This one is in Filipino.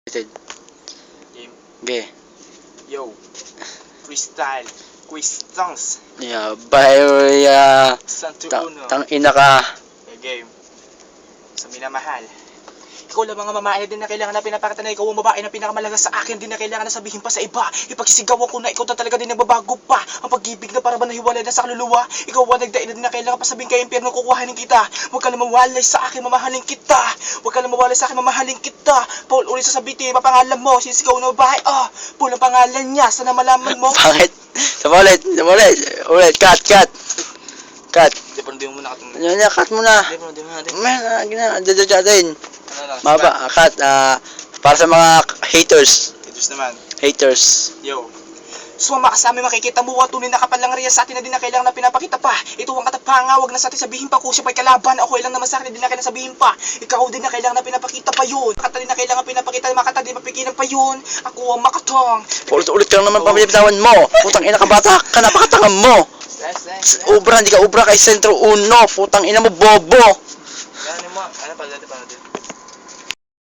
Game. Okay. Yo. Freestyle. Quiz songs. Yeah, bye, Santo Uno. tang ina ka. Game. Sa minamahal. Ikaw lang mga mamae din na kailangan na pinapakita na ikaw ang babae na pinakamalaga sa akin. Din na kailangan na sabihin pa sa iba. Ipagsisigawan ko na ikaw na talaga din nagbabago pa. Ang pag-ibig na para ba nahiwalay na sa kaluluwa. Ikaw ang nagdain na din na kailangan pa sabihin kay impyerno kukuhanin kita. Huwag ka na mawalay sa akin, mamahalin kita. Huwag ka na mawalay sa akin, mamahalin kita. Paul, ulit sasabihin yung pangalan mo. Sisigaw na babae. Paul ang pangalan niya. Sana malaman mo. Bakit? Ulit. Cut. Di mo muna katong. Yan, cut mo na. Di mo na. Man, dadadyatin. Ano lang? Maba, cut. Para sa mga haters. Ito naman. Haters. Yo. Sumama ka sa amin, makikita mo ang tunay na kapalangaria sa atin na din na kailangan na pinapakita pa. Ito ang katapanga, wag na sa atin sabihin pa kung siya pa'y kalaban. Ako lang naman sa akin na din na kailangan sabihin pa. Ikaw din na kailangan na pinapakita pa yun. Makata din na kailangan pinapakita, makata din mapigilan pa yun. Ako ang makatong. Ulit ka naman pamilipitawan mo. Putang ina ka bata ka, napakatanga mo. Ubra, hindi ka ubra kay Sentro Uno. Putang ina mo, bobo. Ano mo? Ano pa?